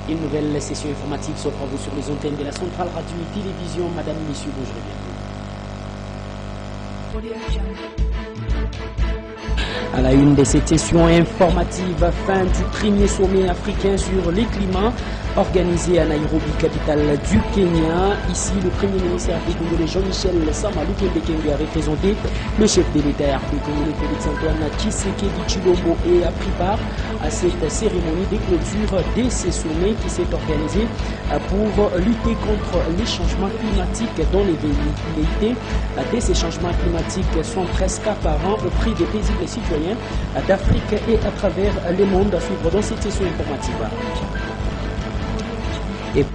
Une nouvelle session informatique s'offre à vous sur les antennes de la Centrale Radio et Télévision. Madame, Messieurs, bonjour et bienvenue. À la une de cette session informative, fin du premier sommet africain sur les climats organisé à Nairobi, capitale du Kenya. Ici, le Premier ministre des Congolais, Jean-Michel Sama Lukonde Kyenge, a représenté le chef de l'État des Congolais, Félix-Antoine Tshisekedi Tshilombo, et a pris part à cette cérémonie de clôture de ces sommets qui s'est organisée pour lutter contre les changements climatiques dont les velléités de ces changements climatiques sont presque apparents au prix des paisibles citoyens d'Afrique et à travers le monde. À suivre dans cette session informative. Et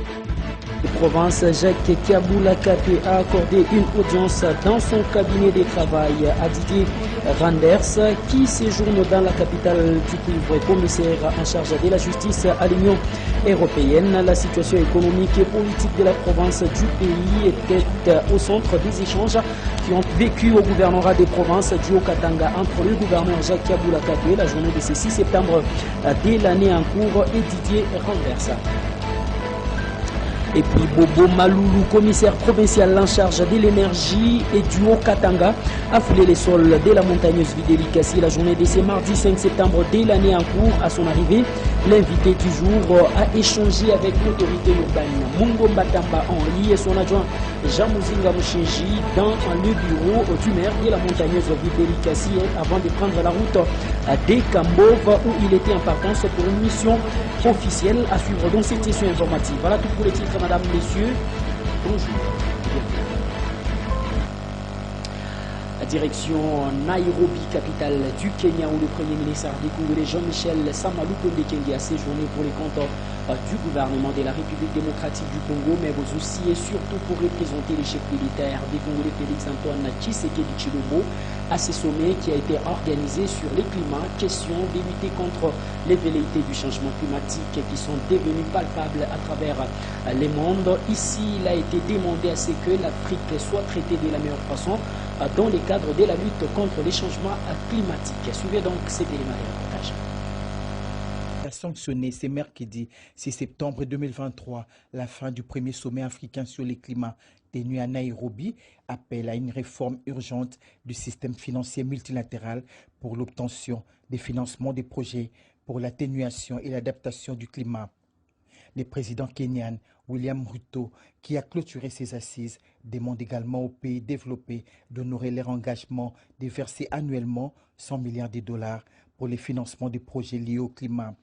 Province, Jacques Kabula Katé a accordé une audience dans son cabinet de travail à Didier Randers, qui séjourne dans la capitale du pays, commissaire en charge de la justice à l'Union européenne. La situation économique et politique de la province du pays était au centre des échanges qui ont vécu au gouvernorat des provinces du Haut-Katanga entre le gouverneur Jacques Kabula Katé la journée de ce 6 septembre de l'année en cours et Didier Randers. Et puis Bobo Maloulou, commissaire provincial en charge de l'énergie et du Haut-Katanga, a foulé les sols de la montagneuse Vidélikassi la journée de ce mardi 5 septembre de l'année en cours. À son arrivée, l'invité du jour a échangé avec l'autorité urbaine Mungo Mbatamba Henri et son adjoint Jean Mouzinga Mouchinji dans le bureau du maire de la montagneuse Vidélikassi avant de prendre la route des Kambov où il était en partance pour une mission officielle à suivre dans cette session informative. Voilà tout pour les titres. Madame, Messieurs, bonjour. La direction Nairobi, capitale du Kenya, où le Premier ministre des Congolais, Jean-Michel Sama Lukonde Kyenge, a séjourné pour les comptes du gouvernement de la République démocratique du Congo, mais aussi et surtout pour représenter les chefs militaires des Congolais, Félix-Antoine Tshisekedi Tshilombo, à ce sommet qui a été organisé sur les climats, question de lutter contre les velléités du changement climatique qui sont devenues palpables à travers le monde. Ici, il a été demandé à ce que l'Afrique soit traitée de la meilleure façon dans le cadre de la lutte contre les changements climatiques. Suivez donc cet élément de reportage. A sanctionné ce mercredi 6 septembre 2023 la fin du premier sommet africain sur les climats tenu à Nairobi, appelle à une réforme urgente du système financier multilatéral pour l'obtention des financements des projets pour l'atténuation et l'adaptation du climat. Le président kenyan William Ruto, qui a clôturé ses assises, demande également aux pays développés d'honorer leur engagement de verser annuellement 100 milliards de dollars pour les financements des projets liés au climat.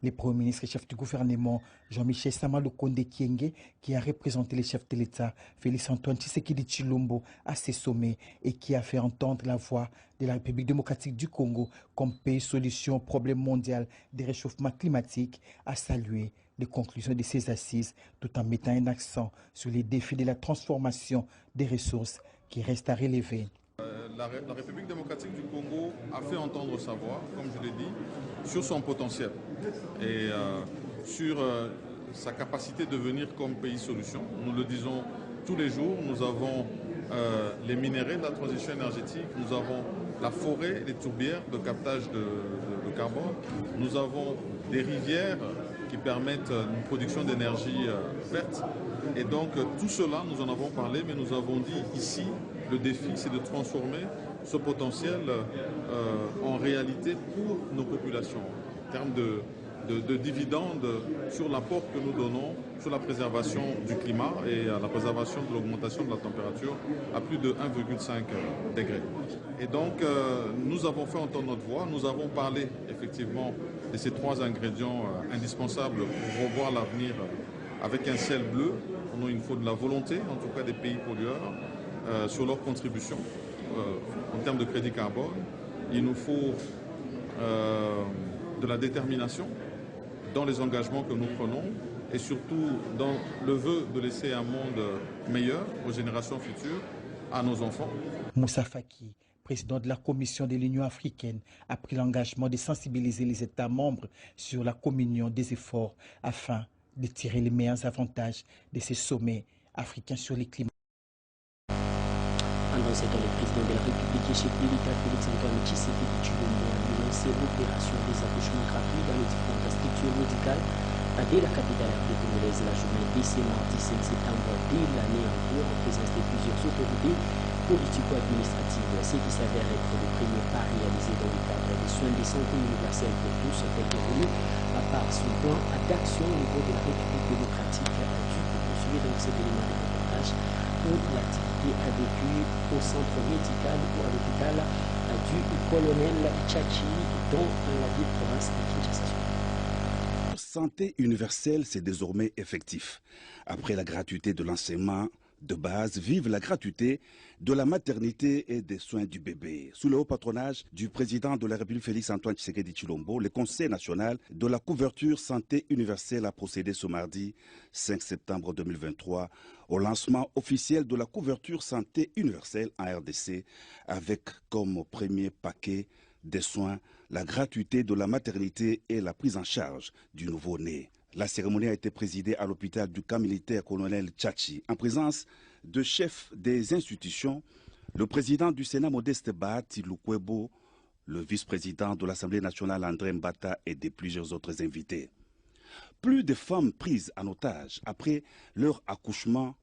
Le Premier ministre et chef du gouvernement, Jean-Michel Sama Lukonde Kyenge, qui a représenté le chef de l'État, Félix-Antoine Tshisekedi Tshilombo, à ces sommets et qui a fait entendre la voix de la République démocratique du Congo comme pays solution au problème mondial des réchauffements climatiques, a salué les conclusions de ces assises tout en mettant un accent sur les défis de la transformation des ressources qui restent à relever. La République démocratique du Congo a fait entendre sa voix, comme je l'ai dit, sur son potentiel et sur sa capacité de devenir comme pays solution. Nous le disons tous les jours, nous avons les minéraux de la transition énergétique, nous avons la forêt, les tourbières de captage de carbone, nous avons des rivières qui permettent une production d'énergie verte. Et donc tout cela, nous en avons parlé, mais nous avons dit ici, le défi, c'est de transformer ce potentiel en réalité pour nos populations, en termes de dividendes sur l'apport que nous donnons sur la préservation du climat et à la préservation de l'augmentation de la température à plus de 1,5 degrés. Et donc, nous avons fait entendre notre voix, nous avons parlé effectivement de ces trois ingrédients indispensables pour revoir l'avenir avec un ciel bleu. Il faut de la volonté, en tout cas des pays pollueurs, sur leur contribution en termes de crédit carbone. Il nous faut de la détermination dans les engagements que nous prenons et surtout dans le vœu de laisser un monde meilleur aux générations futures, à nos enfants. Moussa Faki, président de la Commission de l'Union africaine, a pris l'engagement de sensibiliser les États membres sur la communion des efforts afin de tirer les meilleurs avantages de ces sommets africains sur les climats. Pendant ce temps, le président de la République et chef de l'État, Félix-Antoine Tshisekedi Tshilombo, a lancé l'opération des accouchements gratuits dans les différentes structures médicales dès la capitale congolaise. La journée dès ce mardi 5 septembre dès l'année en cours en présence de plusieurs autorités politico-administratives, ce qui s'avère être le premier pas réalisé dans le cadre des soins de santé universels pour tous, tel que voulu par son plan d'action au niveau de la République démocratique du Congo. Suivez donc cet élément de reportage où l'activité a vécu au centre médical ou à l'hôpital du colonel Tchachi dans la ville-province de Kinshasa. Santé universelle, c'est désormais effectif. Après la gratuité de l'enseignement de base, vive la gratuité de la maternité et des soins du bébé. Sous le haut patronage du président de la République Félix-Antoine Tshisekedi Tshilombo, le Conseil national de la couverture santé universelle a procédé ce mardi 5 septembre 2023 au lancement officiel de la couverture santé universelle en RDC avec comme premier paquet des soins la gratuité de la maternité et la prise en charge du nouveau-né. La cérémonie a été présidée à l'hôpital du camp militaire colonel Tchachi en présence de chefs des institutions, le président du Sénat Modeste Bahati Lukwebo, le vice-président de l'Assemblée nationale André Mbata et de plusieurs autres invités. Plus de femmes prises en otage après leur accouchement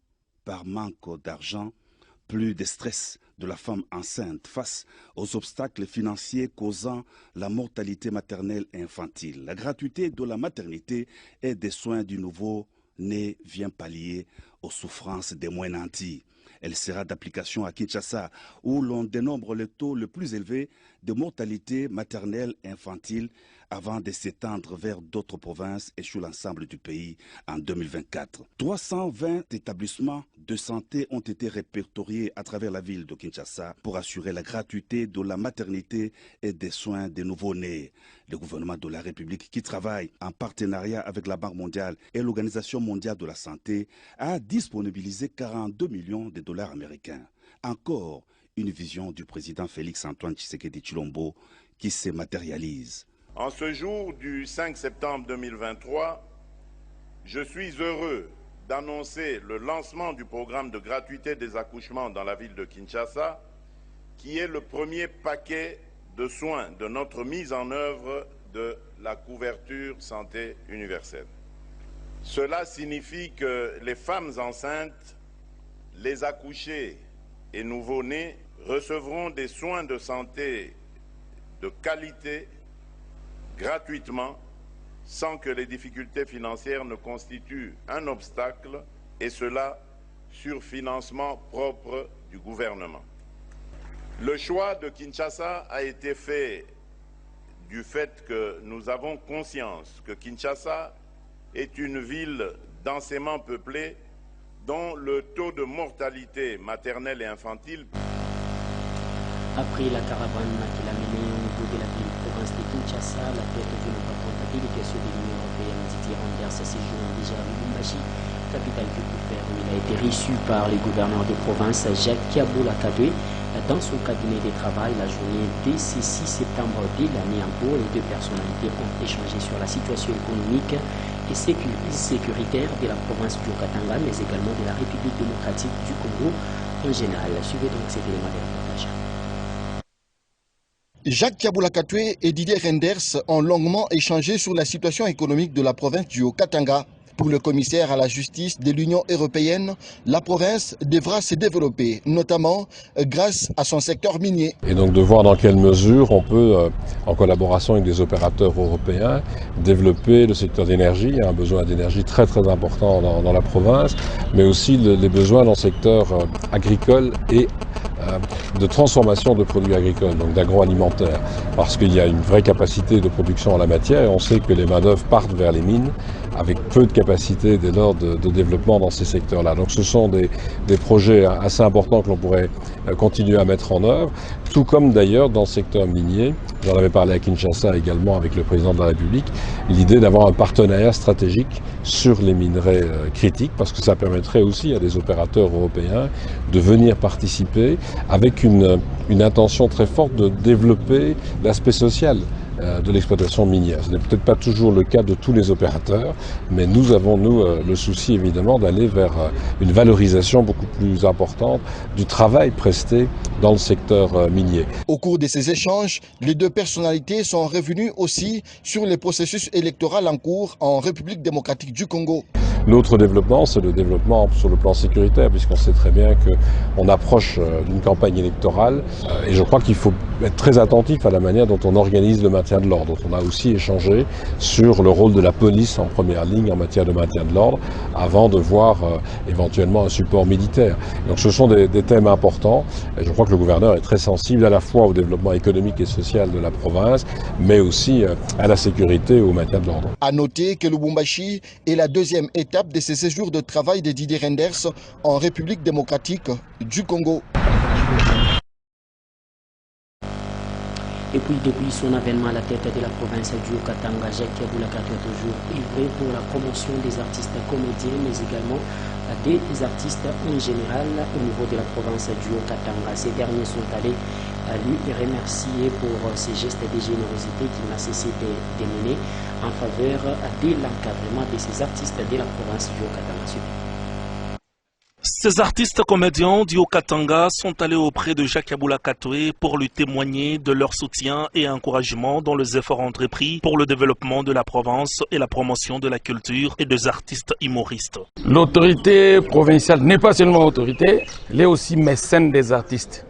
par manque d'argent, plus de stress de la femme enceinte face aux obstacles financiers causant la mortalité maternelle et infantile. La gratuité de la maternité et des soins du nouveau-né vient pallier aux souffrances des moins nantis. Elle sera d'application à Kinshasa, où l'on dénombre le taux le plus élevé de mortalité maternelle et infantile avant de s'étendre vers d'autres provinces et sur l'ensemble du pays en 2024. 320 établissements de santé ont été répertoriés à travers la ville de Kinshasa pour assurer la gratuité de la maternité et des soins des nouveau-nés. Le gouvernement de la République, qui travaille en partenariat avec la Banque mondiale et l'Organisation mondiale de la santé, a disponibilisé 42 millions de dollars américains. Encore une vision du président Félix-Antoine Tshisekedi Tshilombo qui se matérialise. En ce jour du 5 septembre 2023, je suis heureux d'annoncer le lancement du programme de gratuité des accouchements dans la ville de Kinshasa, qui est le premier paquet de soins de notre mise en œuvre de la couverture santé universelle. Cela signifie que les femmes enceintes, les accouchés et nouveau-nés recevront des soins de santé de qualité gratuitement, sans que les difficultés financières ne constituent un obstacle, et cela sur financement propre du gouvernement. Le choix de Kinshasa a été fait du fait que nous avons conscience que Kinshasa est une ville densément peuplée dont le taux de mortalité maternelle et infantile. Après la caravane qu'il a menée au niveau de la ville-province de Kinshasa, la tête d'une importante délégation de l'Union européenne, Didier Reynders, séjourne déjà à Lubumbashi, capitale du Coupère, où il a été reçu par le gouverneur de province, Jacques Kiaboula-Kadoué, dans son cabinet de travail. La journée dès ce 6 septembre de l'année en cours, les deux personnalités ont échangé sur la situation économique et sécuritaire de la province du Katanga, mais également de la République démocratique du Congo en général. Suivez donc cet élément de reportage. Jacques Kiaboula-Kadoué et Didier Reynders ont longuement échangé sur la situation économique de la province du Haut-Katanga. Pour le commissaire à la justice de l'Union européenne, la province devra se développer, notamment grâce à son secteur minier. Et donc de voir dans quelle mesure on peut, en collaboration avec des opérateurs européens, développer le secteur d'énergie. Il y a un besoin d'énergie très très important dans la province, mais aussi les besoins dans le secteur agricole et de transformation de produits agricoles, donc d'agroalimentaire, parce qu'il y a une vraie capacité de production en la matière et on sait que les manœuvres partent vers les mines avec peu de capacité dès lors de développement dans ces secteurs-là. Donc ce sont des projets assez importants que l'on pourrait continuer à mettre en œuvre, tout comme d'ailleurs dans le secteur minier. J'en avais parlé à Kinshasa également avec le président de la République, l'idée d'avoir un partenariat stratégique sur les minerais critiques, parce que ça permettrait aussi à des opérateurs européens de venir participer avec une intention très forte de développer l'aspect social de l'exploitation minière. Ce n'est peut-être pas toujours le cas de tous les opérateurs, mais nous avons, le souci évidemment d'aller vers une valorisation beaucoup plus importante du travail presté dans le secteur minier. Au cours de ces échanges, les deux personnalités sont revenues aussi sur les processus électoraux en cours en République démocratique du Congo. L'autre développement, c'est le développement sur le plan sécuritaire, puisqu'on sait très bien qu'on approche d'une campagne électorale. Et je crois qu'il faut être très attentif à la manière dont on organise le maintien de l'ordre. On a aussi échangé sur le rôle de la police en première ligne en matière de maintien de l'ordre, avant de voir éventuellement un support militaire. Donc ce sont des thèmes importants. Et je crois que le gouverneur est très sensible à la fois au développement économique et social de la province, mais aussi à la sécurité et au maintien de l'ordre. À noter que Lubumbashi est la deuxième étape de ces séjours de travail de Didier Reynders en République démocratique du Congo. Et puis depuis son avènement à la tête de la province du Haut-Katanga, Jacques Aboulaka a toujours œuvré pour la promotion des artistes comédiens, mais également des artistes en général au niveau de la province du Haut-Katanga. Ces derniers sont allés lui remercier pour ses gestes de générosité qu'il n'a cessé de mener en faveur de l'encadrement de ces artistes de la province du Haut-Katanga. Ces artistes comédiens du Haut-Katanga sont allés auprès de Jacques Aboulaka pour lui témoigner de leur soutien et encouragement dans les efforts entrepris pour le développement de la province et la promotion de la culture et des artistes humoristes. L'autorité provinciale n'est pas seulement autorité, elle est aussi mécène des artistes.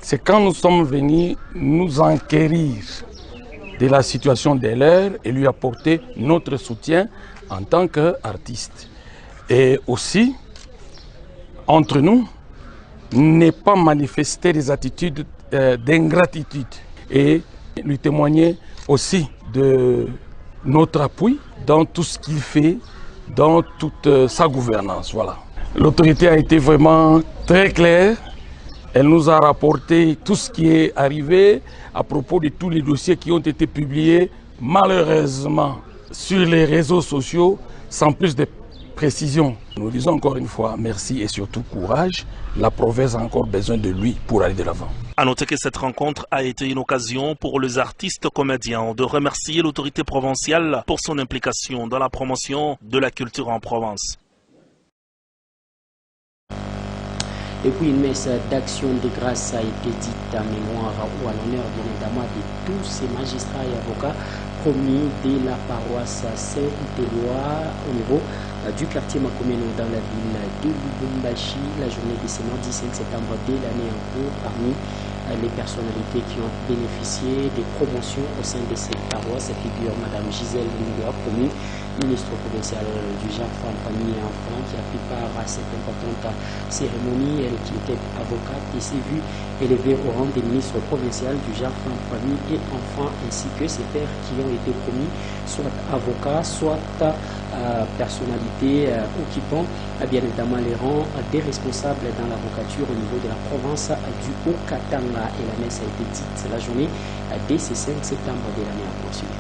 C'est quand nous sommes venus nous enquérir de la situation de l'heure et lui apporter notre soutien en tant qu'artiste. Et aussi, entre nous, ne pas manifester des attitudes d'ingratitude et lui témoigner aussi de notre appui dans tout ce qu'il fait, dans toute sa gouvernance. Voilà. L'autorité a été vraiment très claire. Elle nous a rapporté tout ce qui est arrivé à propos de tous les dossiers qui ont été publiés, malheureusement, sur les réseaux sociaux, sans plus de précision. Nous disons encore une fois merci et surtout courage. La province a encore besoin de lui pour aller de l'avant. À noter que cette rencontre a été une occasion pour les artistes comédiens de remercier l'autorité provinciale pour son implication dans la promotion de la culture en province. Et puis une messe d'action de grâce a été dite en mémoire ou à l'honneur bien évidemment de tous ces magistrats et avocats promis de la paroisse Saint-Éloi au niveau du quartier Makomeno dans la ville de Lubumbashi. La journée de ce mardi 5 septembre de l'année en cours, parmi les personnalités qui ont bénéficié des promotions au sein de cette paroisse figure Madame Gisèle Lingua, promue ministre provincial du genre, femme, famille et enfants, qui a pris part à cette importante cérémonie. Elle qui était avocate et s'est vue élevée au rang des ministres provincial du genre, femme, famille et enfants, ainsi que ses pairs qui ont été promis, soit avocats, soit personnalités occupant bien évidemment les rangs des responsables dans l'avocature au niveau de la province du Haut-Katanga. Et la messe a été dite la journée dès ce 5 septembre de l'année à poursuivre.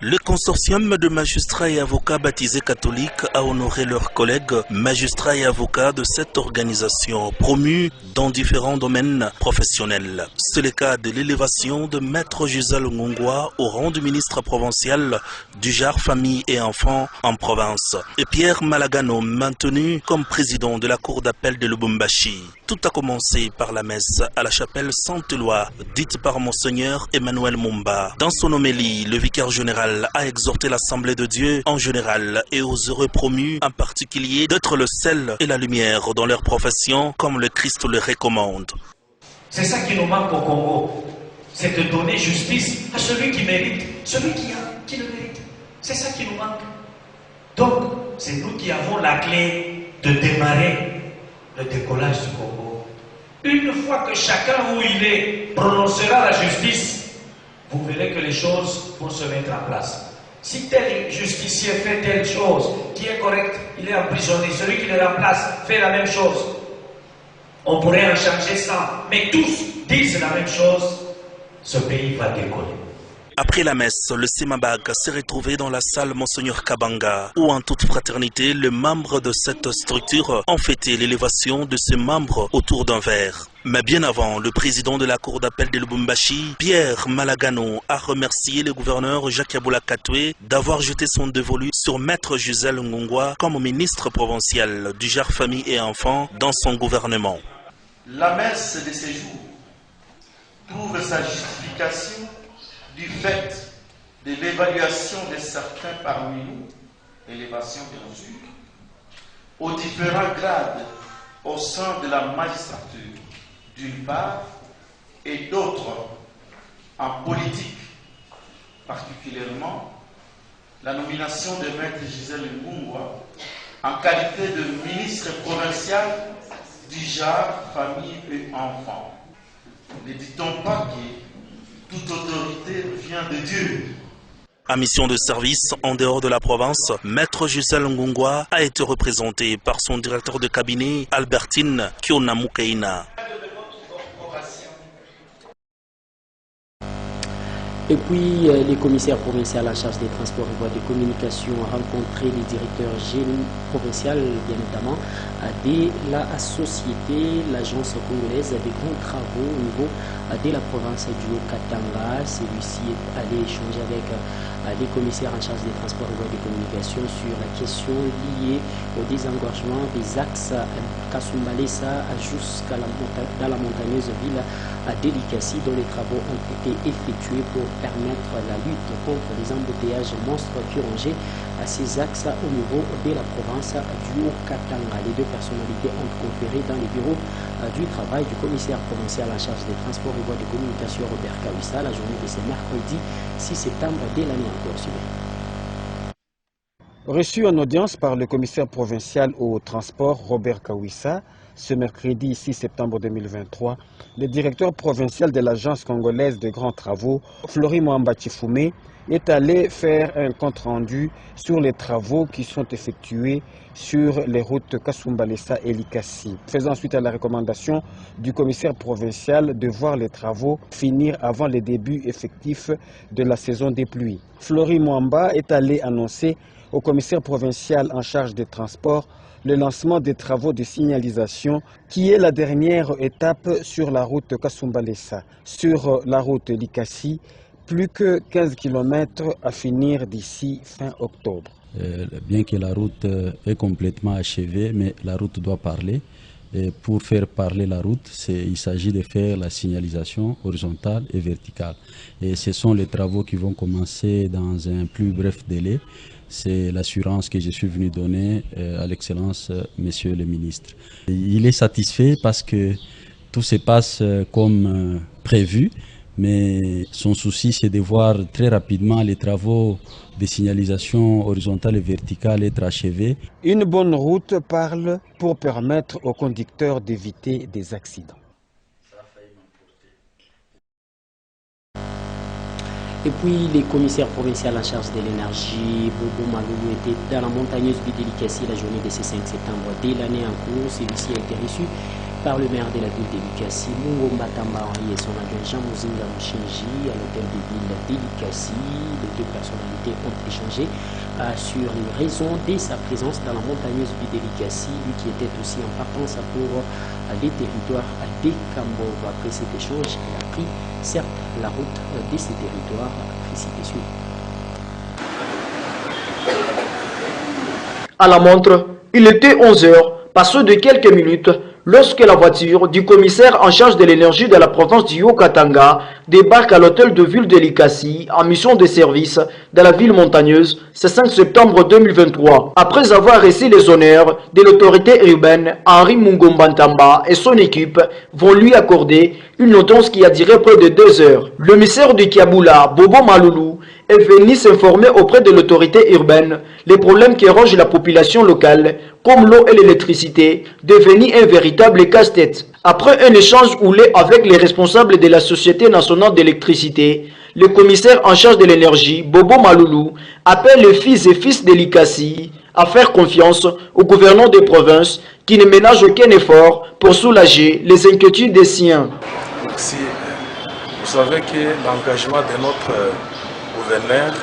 Le consortium de magistrats et avocats baptisés catholiques a honoré leurs collègues magistrats et avocats de cette organisation promus dans différents domaines professionnels. C'est le cas de l'élévation de Maître Gisèle Ngongwa au rang du ministre provincial du genre, famille et enfants en province, et Pierre Malagano maintenu comme président de la cour d'appel de Lubumbashi. Tout a commencé par la messe à la chapelle Saint-Éloi, dite par Monseigneur Emmanuel Mumba. Dans son homélie, le vicaire général a exhorté l'Assemblée de Dieu en général et aux heureux promus en particulier d'être le sel et la lumière dans leur profession comme le Christ le recommande. C'est ça qui nous manque au Congo, c'est de donner justice à celui qui mérite, celui qui le mérite. C'est ça qui nous manque. Donc, c'est nous qui avons la clé de démarrer le décollage du Congo. Une fois que chacun où il est prononcera la justice, vous verrez que les choses vont se mettre en place. Si tel justicier fait telle chose qui est correcte, il est emprisonné. Celui qui le remplace fait la même chose. On pourrait en changer ça, mais tous disent la même chose, ce pays va décoller. Après la messe, le Semabag s'est retrouvé dans la salle Monseigneur Kabanga, où en toute fraternité, les membres de cette structure ont fêté l'élévation de ces membres autour d'un verre. Mais bien avant, le président de la cour d'appel de Lubumbashi, Pierre Malagano, a remercié le gouverneur Jacques Aboula Katoué d'avoir jeté son dévolu sur Maître Gisèle Ngongwa comme ministre provincial du genre famille et enfants dans son gouvernement. La messe de ces jours trouve sa justification du fait de l'évaluation de certains parmi nous, élévation bien sûr, aux différents grades au sein de la magistrature, d'une part, et d'autres en politique, particulièrement la nomination de Maître Gisèle Ngongwa en qualité de ministre provincial du genre, famille et enfants. Ne dit-on pas que toute autorité vient de Dieu? En mission de service en dehors de la province, Maître Gisèle Ngongwa a été représenté par son directeur de cabinet, Albertine Kionamukeina. Et puis, les commissaires provinciaux en charge des transports et voies de communication ont rencontré les directeurs provinciaux, bien notamment, de la société, l'agence congolaise des grands travaux au niveau de la province du Haut-Katanga. Celui-ci est allé échanger avec les commissaires en charge des transports et voies de communication sur la question liée au désengorgement des axes Kasumbalesa jusqu'à dans la montagneuse ville d'Elikasi, dont les travaux ont été effectués pour permettre la lutte contre les embouteillages monstres qui rongeaient à ces axes au niveau de la province du Haut-Katanga. Les deux personnalités ont conféré dans les bureaux du travail du commissaire provincial en charge des transports et voies de communication Robert Kawissa la journée de ce mercredi 6 septembre de l'année encore suivie. Reçu en audience par le commissaire provincial au transport Robert Kawissa, ce mercredi 6 septembre 2023, le directeur provincial de l'agence congolaise de grands travaux, Flori Mwamba Chifoumé, est allé faire un compte-rendu sur les travaux qui sont effectués sur les routes Kasumbalesa et Likasi, faisant suite à la recommandation du commissaire provincial de voir les travaux finir avant le début effectif de la saison des pluies. Flori Mwamba est allé annoncer au commissaire provincial en charge des transports le lancement des travaux de signalisation qui est la dernière étape sur la route Kasumbalesa. Sur la route Likasi, plus que 15 km à finir d'ici fin octobre. Bien que la route est complètement achevée, mais la route doit parler. Et pour faire parler la route, il s'agit de faire la signalisation horizontale et verticale. Et ce sont les travaux qui vont commencer dans un plus bref délai. C'est l'assurance que je suis venu donner à l'excellence, monsieur le ministre. Il est satisfait parce que tout se passe comme prévu, mais son souci c'est de voir très rapidement les travaux de signalisation horizontale et verticale être achevés. Une bonne route parle pour permettre aux conducteurs d'éviter des accidents. Et puis, les commissaires provinciaux en charge de l'énergie, Bobo Maloulou, était dans la montagneuse ville d'Elikasi la journée de ce 5 septembre de l'année en cours. Celui-ci a été reçu par le maire de la ville d'Elikasi, Mungo Mbatamba Henri, et son adjoint Jean Mouzinga Mouchinji à l'hôtel de ville d'Elikasi. Les deux personnalités ont échangé sur les raisons de sa présence dans la montagneuse ville d'Elikasi, lui qui était aussi en partance pour les territoires des Cambo. Après cet échange, il a pris certes la route de ces territoires. À la montre, il était 11 heures, passé de quelques minutes, lorsque la voiture du commissaire en charge de l'énergie de la province du Haut-Katanga débarque à l'hôtel de ville de Likasi en mission de service de la ville montagneuse ce 5 septembre 2023. Après avoir reçu les honneurs de l'autorité urbaine, Henri Mungombantamba et son équipe vont lui accorder une audience qui a duré près de 2 heures. Le commissaire de Kiaboula, Bobo Maloulou, est venu s'informer auprès de l'autorité urbaine les problèmes qui rongent la population locale, comme l'eau et l'électricité, devenus un véritable casse-tête. Après un échange houlé avec les responsables de la Société nationale d'électricité, le commissaire en charge de l'énergie, Bobo Maloulou, appelle les fils et fils de Likasi à faire confiance au gouverneur des provinces qui ne ménage aucun effort pour soulager les inquiétudes des siens. Si vous savez que l'engagement de notre gouverneur,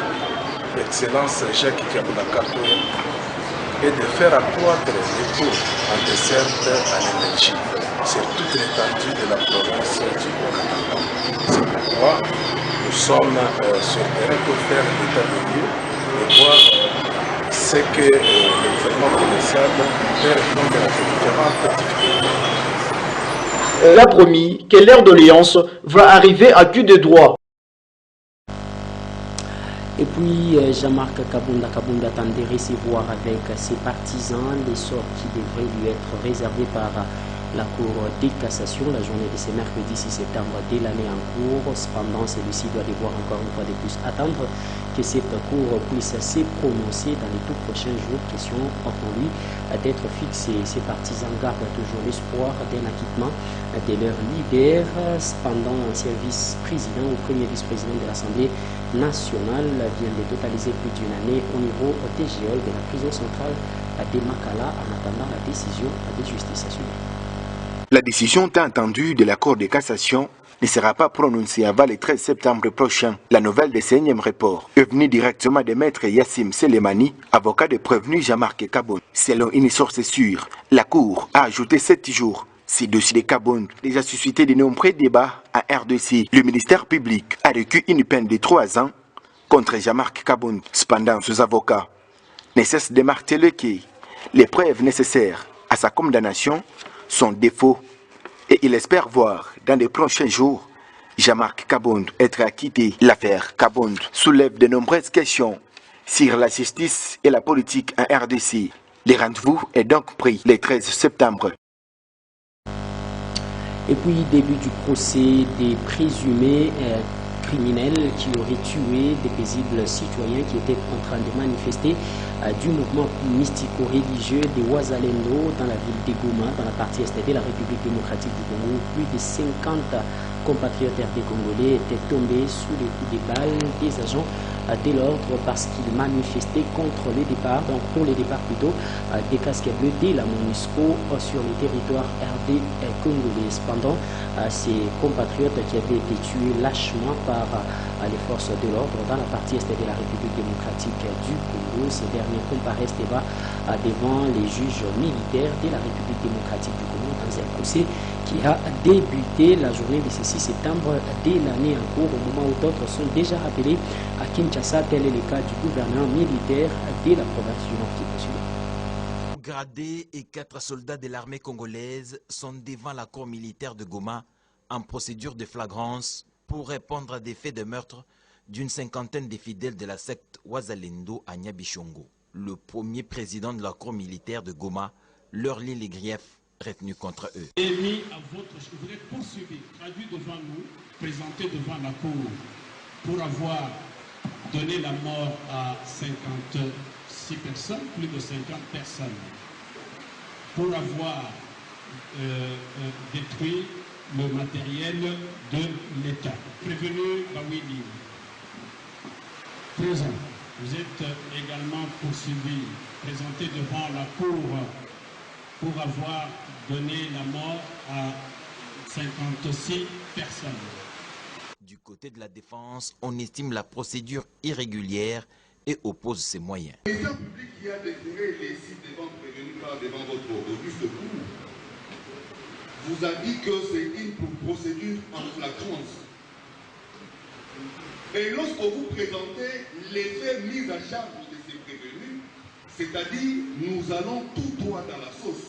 Excellence Jacques Kabulakato, est de faire accroître les taux en desserte à l'énergie sur toute l'étendue de la province du Haut-Katanga. C'est pourquoi nous sommes sur le terrain pour faire l'état des lieux et voir ce que le gouvernement provincial peut répondre à ces différentes difficultés. Elle a promis que l'ère de l'Alliance va arriver à cul de droit. Et puis Jean-Marc Kabunda attendait recevoir avec ses partisans les sorts qui devraient lui être réservés par la Cour de cassation. La journée de ce mercredi 6 septembre de l'année en cours. Cependant, celui-ci doit devoir encore une fois de plus attendre que cette Cour puisse se prononcer dans les tout prochains jours. Question pour lui d'être fixée. Ses partisans gardent toujours l'espoir d'un acquittement de leur leader. Cependant, l'ancien vice-président ou premier vice-président de l'Assemblée nationale vient de totaliser plus d'une année au niveau TGL de la prison centrale de Makala en attendant la décision de justice nationale. La décision tant attendue de la Cour de cassation ne sera pas prononcée avant le 13 septembre prochain. La nouvelle de ce 9e report est venue directement de maître Yassim Selemani, avocat de prévenu Jean-Marc Kabund. Selon une source sûre, la Cour a ajouté 7 jours. Ces dossiers de Kabund déjà suscité de nombreux débats à RDC. Le ministère public a requis une peine de 3 ans contre Jean-Marc Kabund. Cependant, ses avocats ne cessent de marteler que les preuves nécessaires à sa condamnation sont défauts et il espère voir dans les prochains jours Jean-Marc Kabund être acquitté. L'affaire Kabund soulève de nombreuses questions sur la justice et la politique en RDC. Le rendez-vous est donc pris le 13 septembre. Et puis, début du procès des présumés criminels qui auraient tué des paisibles citoyens qui étaient en train de manifester du mouvement mystico-religieux de Wazalendo dans la ville de Goma, dans la partie est de la République démocratique du Congo. Plus de 50 compatriotes des Congolais étaient tombés sous les coups de balles des agents de l'ordre parce qu'ils manifestaient contre le départ, donc pour le départ plutôt, des casques bleus de la MONUSCO sur le territoire RD congolais. Cependant, ces compatriotes qui avaient été tués lâchement par les forces de l'ordre dans la partie est de la République démocratique du Congo, ces derniers comparaissent devant les juges militaires de la République démocratique du Congo dans un procès qui a débuté la journée de ce 6 septembre de l'année en cours, au moment où d'autres sont déjà rappelés à Kinshasa. Tel est le cas du gouverneur militaire de la province du Nord Kivu. Gradés et 4 soldats de l'armée congolaise sont devant la cour militaire de Goma en procédure de flagrance pour répondre à des faits de meurtre d'une cinquantaine de fidèles de la secte Wazalendo à Nyabishongo. Le premier président de la cour militaire de Goma leur lit les griefs retenus contre eux. Émis à votre, je voudrais poursuivre, traduit devant nous, présenté devant la cour, pour avoir donné la mort à 56 personnes, plus de 50 personnes, pour avoir détruit le matériel de l'État. Prévenu Bawili, présent. Vous êtes également poursuivi, présenté devant la cour pour avoir donné la mort à 56 personnes. Du côté de la défense, on estime la procédure irrégulière et oppose ses moyens. Le ministère public qui a déclaré les sites devant prévenus par devant votre auguste cour vous a dit que c'est une procédure en flagrance. Et lorsque vous présentez les faits mis à charge de ces prévenus, c'est-à-dire nous allons tout droit dans la sauce.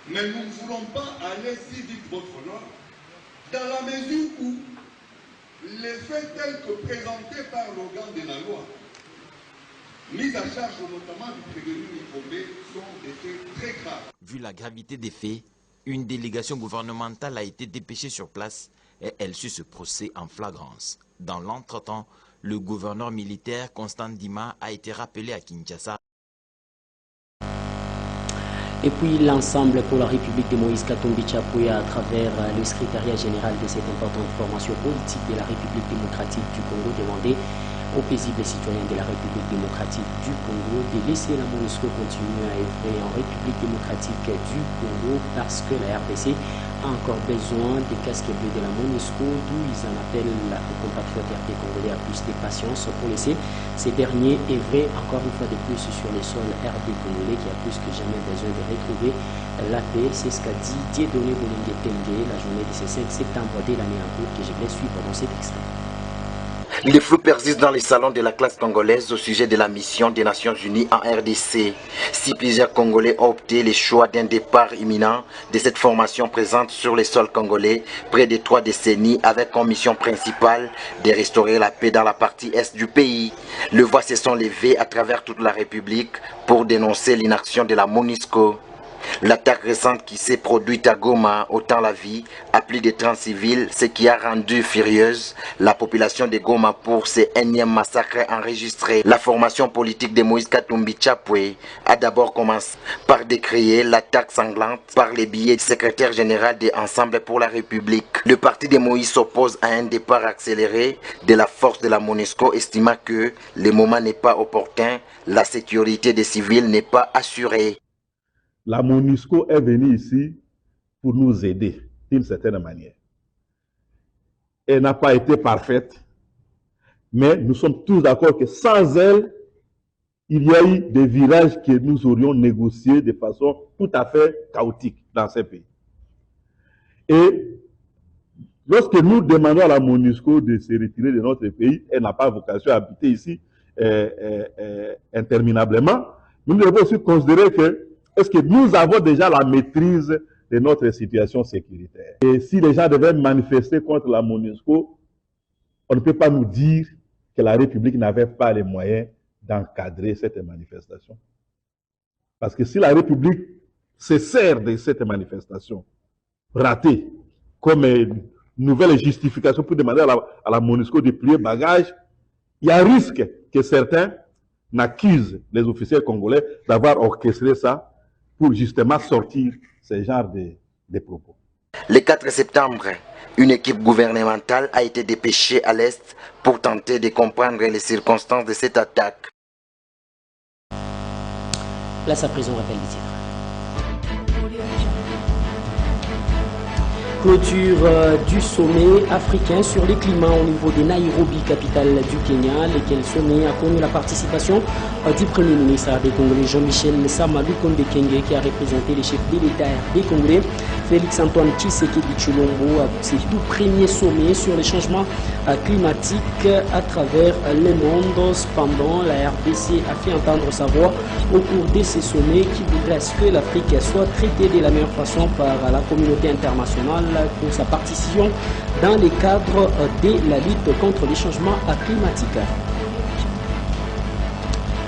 Mais nous ne voulons pas aller si vite votre honneur, dans la mesure où les faits tels que présentés par l'organe de la loi, mis à charge notamment du prévenu Nikombe, sont des faits très graves. Vu la gravité des faits, une délégation gouvernementale a été dépêchée sur place et elle suit ce procès en flagrance. Dans l'entretemps, le gouverneur militaire Constant Dima a été rappelé à Kinshasa. Et puis l'ensemble pour la République de Moïse Katumbi Tchapouya à travers le secrétariat général de cette importante formation politique de la République démocratique du Congo demandait aux paisibles citoyens de la République démocratique du Congo de laisser la MONUSCO continuer à œuvrer en République démocratique du Congo parce que la RDC a encore besoin des casques bleus de la MONUSCO, d'où ils en appellent aux compatriotes RD congolais à plus de patience pour laisser ces derniers œuvrer encore une fois de plus sur les sols RD congolais qui a plus que jamais besoin de retrouver la paix. C'est ce qu'a dit Dieudonné Bolingue Tenge la journée de ce 5 septembre de l'année en cours que je vais suivre dans cet extrait. Les flou persistent dans les salons de la classe congolaise au sujet de la mission des Nations Unies en RDC. Si plusieurs Congolais ont opté le choix d'un départ imminent de cette formation présente sur les sols congolais près de 3 décennies avec comme mission principale de restaurer la paix dans la partie est du pays. Les voix se sont levées à travers toute la République pour dénoncer l'inaction de la MONUSCO. L'attaque récente qui s'est produite à Goma ôtant la vie à plus de 30 civils, ce qui a rendu furieuse la population de Goma pour ces énièmes massacres enregistrés. La formation politique de Moïse Katumbi Chapwe a d'abord commencé par décrier l'attaque sanglante par les billets du secrétaire général de Ensemble pour la République. Le parti de Moïse s'oppose à un départ accéléré de la force de la MONUSCO, estimant que le moment n'est pas opportun, la sécurité des civils n'est pas assurée. La MONUSCO est venue ici pour nous aider d'une certaine manière. Elle n'a pas été parfaite, mais nous sommes tous d'accord que sans elle, il y a eu des virages que nous aurions négociés de façon tout à fait chaotique dans ces pays. Et lorsque nous demandons à la MONUSCO de se retirer de notre pays, elle n'a pas vocation à habiter ici interminablement. Nous devons aussi considérer que est-ce que nous avons déjà la maîtrise de notre situation sécuritaire? Et si les gens devaient manifester contre la MONUSCO, on ne peut pas nous dire que la République n'avait pas les moyens d'encadrer cette manifestation. Parce que si la République se sert de cette manifestation ratée comme une nouvelle justification pour demander à la MONUSCO de plier bagage, il y a un risque que certains n'accusent les officiels congolais d'avoir orchestré ça pour justement sortir ce genre de propos. Le 4 septembre, une équipe gouvernementale a été dépêchée à l'Est pour tenter de comprendre les circonstances de cette attaque. Place à présent, rappel des titres. Clôture du sommet africain sur le climat au niveau de Nairobi, capitale du Kenya. Lequel sommet a connu la participation du Premier ministre des Congolais Jean-Michel Samalou Konde Kenge, qui a représenté les chefs de l'État des Congolais. Félix-Antoine Tshisekedi Tshilombo a ses tout premiers sommets sur les changements climatiques à travers le monde. Cependant, la RDC a fait entendre sa voix au cours de ces sommets qui voudrait que l'Afrique soit traitée de la meilleure façon par la communauté internationale pour sa participation dans les cadres de la lutte contre les changements climatiques.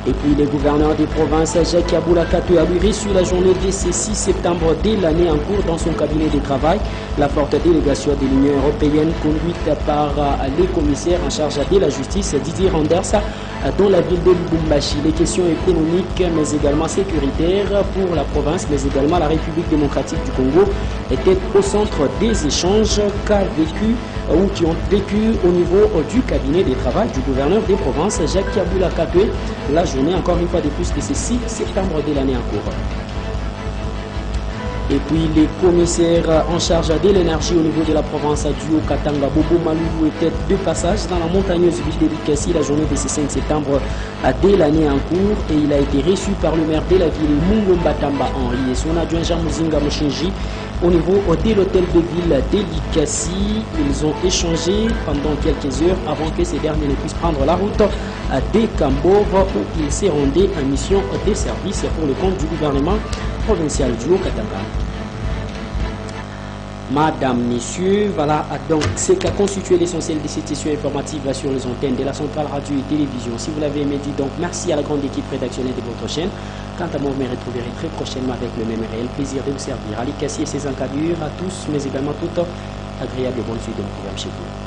Et puis le gouverneur des provinces, Jacques Aboula Kato, a lui reçu la journée de ce 6 septembre de l'année en cours dans son cabinet de travail. La forte délégation de l'Union européenne conduite par les commissaires en charge de la justice, Didier Randers, dans la ville de Lubumbashi. Les questions économiques mais également sécuritaires pour la province, mais également la République démocratique du Congo étaient au centre des échanges qui ont vécu au niveau du cabinet de travail du gouverneur des provinces, Jacques Aboula Kato, la journée encore une fois de plus de ce 6 septembre de l'année en cours. Et puis les commissaires en charge de l'énergie au niveau de la province du Haut-Katanga, Bobo Maloulou, était de passage dans la montagneuse ville de Likasi la journée de ce 5 septembre de l'année en cours, et il a été reçu par le maire de la ville, Mungomba Tamba Henri, et son adjoint Jean Muzinga Mochenji au niveau de l'hôtel de ville de Likasi. Ils ont échangé pendant quelques heures avant que ces derniers ne puissent prendre la route de Kambov, où ils se rendaient en mission de service pour le compte du gouvernement provincial du Haut-Katanga. Madame, Messieurs, voilà donc ce qu'a constitué l'essentiel de cette session informative sur les antennes de la Centrale Radio et Télévision. Si vous l'avez aimé, dites donc merci à la grande équipe rédactionnelle de votre chaîne. Quant à moi, vous me retrouverez très prochainement avec le même réel plaisir de vous servir. Ali Kassi et ses encadrures à tous, mais également toute agréable et bonne suite de mon programme chez vous.